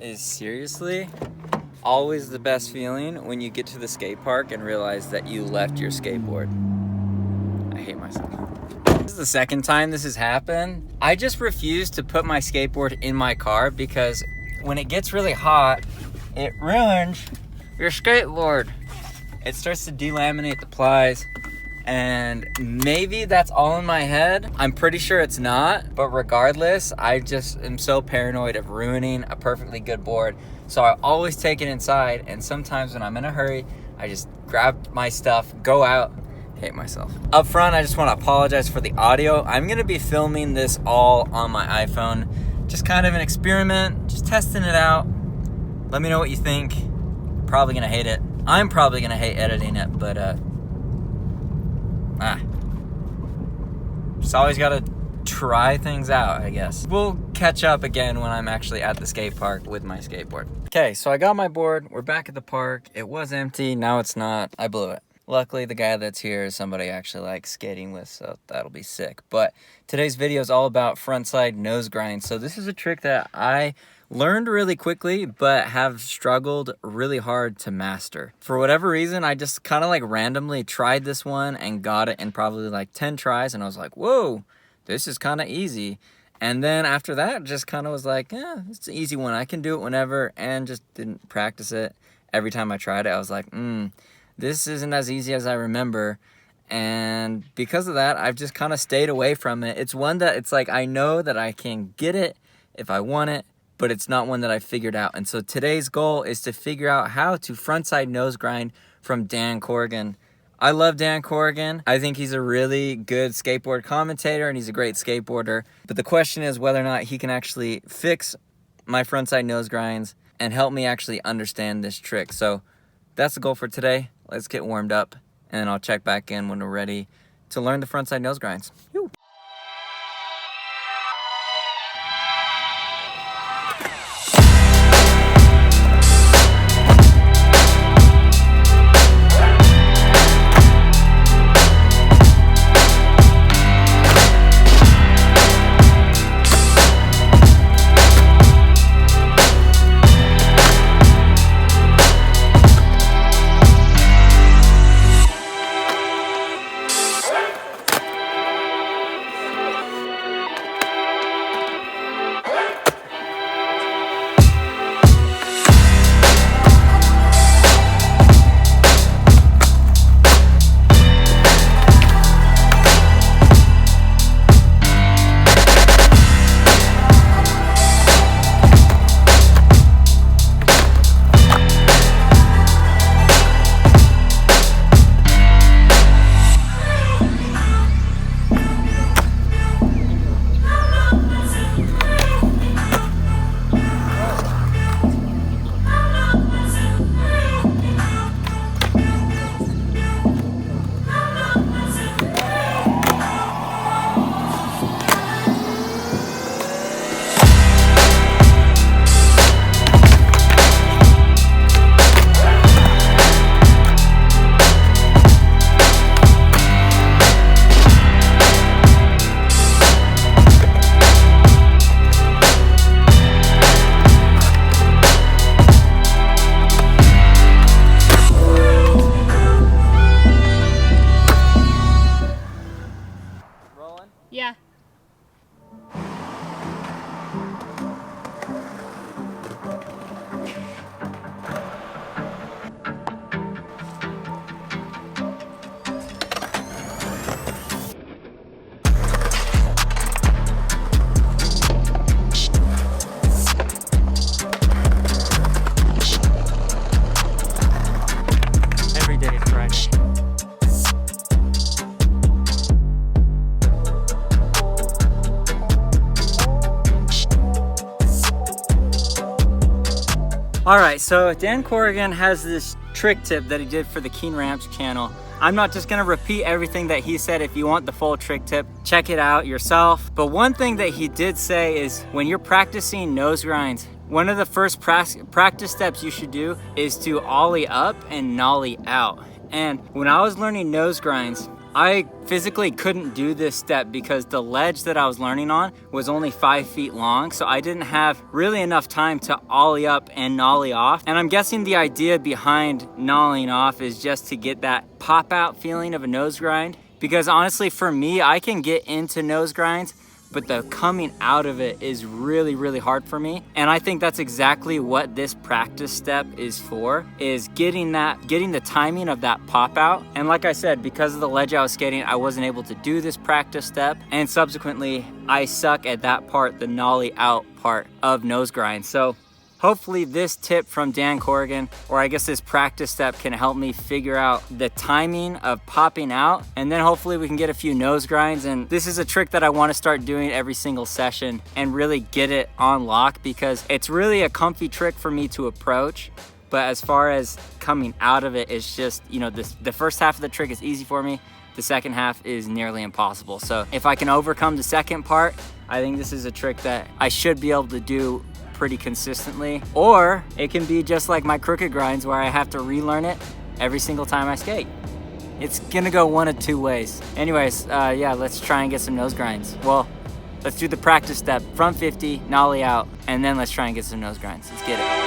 is seriously always the best feeling when you get to the skate park and realize that you left your skateboard. I hate myself. This is the second time this has happened. I just refuse to put my skateboard in my car because when it gets really hot, it ruins your skateboard. It starts to delaminate the plies, and maybe that's all in my head. I'm pretty sure it's not, but regardless, I just am so paranoid of ruining a perfectly good board. So I always take it inside, and sometimes when I'm in a hurry, I just grab my stuff, go out, hate myself. Up front, I just want to apologize for the audio. I'm going to be filming this all on my iPhone. Just kind of an experiment, just testing it out. Let me know what you think. Probably going to hate it. I'm probably going to hate editing it, but just always got to try things out, I guess. We'll catch up again when I'm actually at the skate park with my skateboard. Okay, so I got my board. We're back at the park. It was empty. Now it's not. I blew it. Luckily, the guy that's here is somebody I actually like skating with, so that'll be sick. But today's video is all about frontside nose grind. So this is a trick that I learned really quickly, but have struggled really hard to master. For whatever reason, I just kind of like randomly tried this one and got it in probably like 10 tries, and I was like, whoa, this is kind of easy. And then after that, just kind of was like, yeah, it's an easy one. I can do it whenever, and just didn't practice it. Every time I tried it, I was like, this isn't as easy as I remember. And because of that, I've just kind of stayed away from it. It's one that it's like, I know that I can get it if I want it, but it's not one that I figured out. And so today's goal is to figure out how to frontside nose grind from Dan Corrigan. I love Dan Corrigan. I think he's a really good skateboard commentator and he's a great skateboarder. But the question is whether or not he can actually fix my frontside nose grinds and help me actually understand this trick. So that's the goal for today. Let's get warmed up and I'll check back in when we're ready to learn the frontside nose grinds. Whew. Yeah. Every day is Friday. Alright, so Dan Corrigan has this trick tip that he did for the Keen Ramps channel. I'm not just gonna repeat everything that he said. If you want the full trick tip, check it out yourself. But one thing that he did say is when you're practicing nose grinds, one of the first practice steps you should do is to ollie up and nollie out. And when I was learning nose grinds, I physically couldn't do this step because the ledge that I was learning on was only 5 feet long, so I didn't have really enough time to ollie up and nollie off. And I'm guessing the idea behind nollieing off is just to get that pop out feeling of a nose grind, because honestly for me, I can get into nose grinds, but the coming out of it is really, really hard for me. And I think that's exactly what this practice step is for, is getting the timing of that pop out. And like I said, because of the ledge I was skating, I wasn't able to do this practice step. And subsequently, I suck at that part, the nollie out part of nose grind. So hopefully this tip from Dan Corrigan, or I guess this practice step, can help me figure out the timing of popping out, and then hopefully we can get a few nose grinds. And this is a trick that I want to start doing every single session and really get it on lock, because it's really a comfy trick for me to approach. But as far as coming out of it, it's just, you know, the first half of the trick is easy for me. The second half is nearly impossible. So if I can overcome the second part, I think this is a trick that I should be able to do pretty consistently. Or it can be just like my crooked grinds where I have to relearn it every single time I skate. It's gonna go one of two ways. Anyways, yeah, let's try and get some nose grinds. Well, let's do the practice step, front 50, nollie out, and then let's try and get some nose grinds. Let's get it.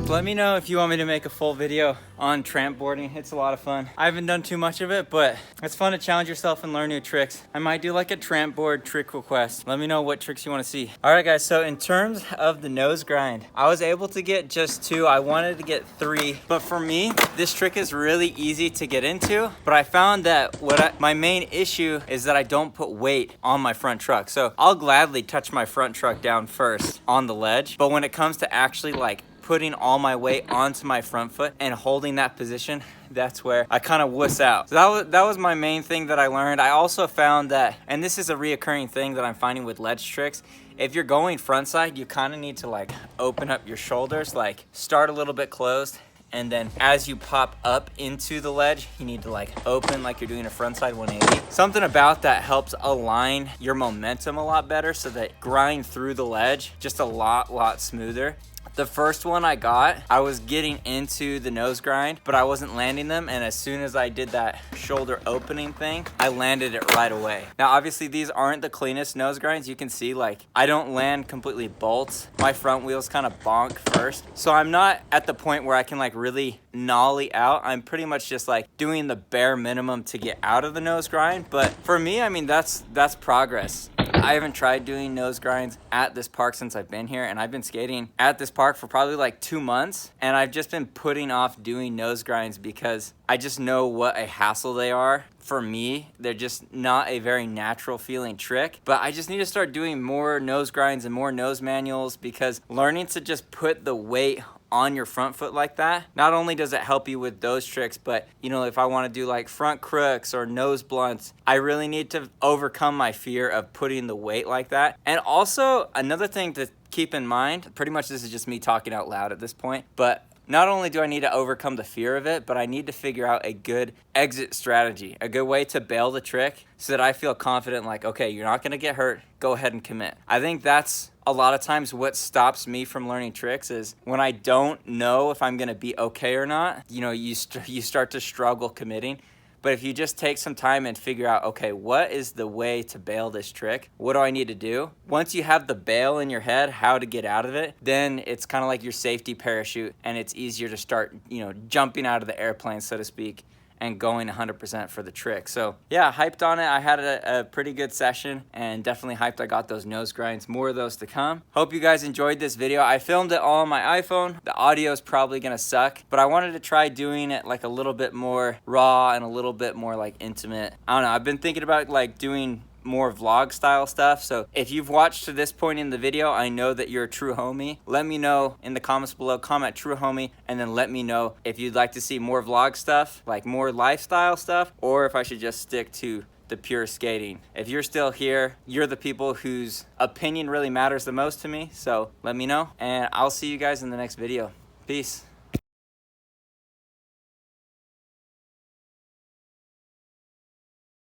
Let me know if you want me to make a full video on tramp boarding. It's a lot of fun. I haven't done too much of it, but it's fun to challenge yourself and learn new tricks. I might do like a tramp board trick request. Let me know what tricks you want to see. All right, guys, so in terms of the nose grind, I was able to get just 2. I wanted to get 3, but for me, this trick is really easy to get into, but I found that my main issue is that I don't put weight on my front truck. So I'll gladly touch my front truck down first on the ledge, but when it comes to actually like putting all my weight onto my front foot and holding that position, that's where I kind of wuss out. So that was my main thing that I learned. I also found that, and this is a reoccurring thing that I'm finding with ledge tricks, if you're going frontside, you kind of need to like open up your shoulders, like start a little bit closed, and then as you pop up into the ledge, you need to like open like you're doing a frontside 180. Something about that helps align your momentum a lot better, so that grind through the ledge just a lot smoother. The first one I got, I was getting into the nose grind, but I wasn't landing them. And as soon as I did that shoulder opening thing, I landed it right away. Now, obviously these aren't the cleanest nose grinds. You can see like I don't land completely bolts. My front wheels kind of bonk first. So I'm not at the point where I can like really nollie out. I'm pretty much just like doing the bare minimum to get out of the nose grind. But for me, I mean, that's progress. I haven't tried doing nose grinds at this park since I've been here, and I've been skating at this park for probably like 2 months, and I've just been putting off doing nose grinds because I just know what a hassle they are. For me, they're just not a very natural feeling trick, but I just need to start doing more nose grinds and more nose manuals, because learning to just put the weight on your front foot like that, not only does it help you with those tricks, but you know, if I want to do like front crooks or nose blunts, I really need to overcome my fear of putting the weight like that. And also another thing to keep in mind, pretty much this is just me talking out loud at this point, but not only do I need to overcome the fear of it, but I need to figure out a good exit strategy, a good way to bail the trick so that I feel confident, like, okay, you're not gonna get hurt, go ahead and commit. I think that's a lot of times what stops me from learning tricks is when I don't know if I'm gonna be okay or not, you know, you start to struggle committing. But if you just take some time and figure out, okay, what is the way to bail this trick? What do I need to do? Once you have the bail in your head, how to get out of it, then it's kind of like your safety parachute, and it's easier to start, you know, jumping out of the airplane, so to speak, and going 100% for the trick. So yeah, hyped on it. I had a pretty good session, and definitely hyped I got those nose grinds. More of those to come. Hope you guys enjoyed this video. I filmed it all on my iPhone. The audio is probably gonna suck, but I wanted to try doing it like a little bit more raw and a little bit more like intimate. I don't know, I've been thinking about like doing more vlog style stuff. So if you've watched to this point in the video, I know that you're a true homie. Let me know in the comments below, comment true homie, and then let me know if you'd like to see more vlog stuff, like more lifestyle stuff, or if I should just stick to the pure skating. If you're still here, you're the people whose opinion really matters the most to me. So let me know, and I'll see you guys in the next video. Peace.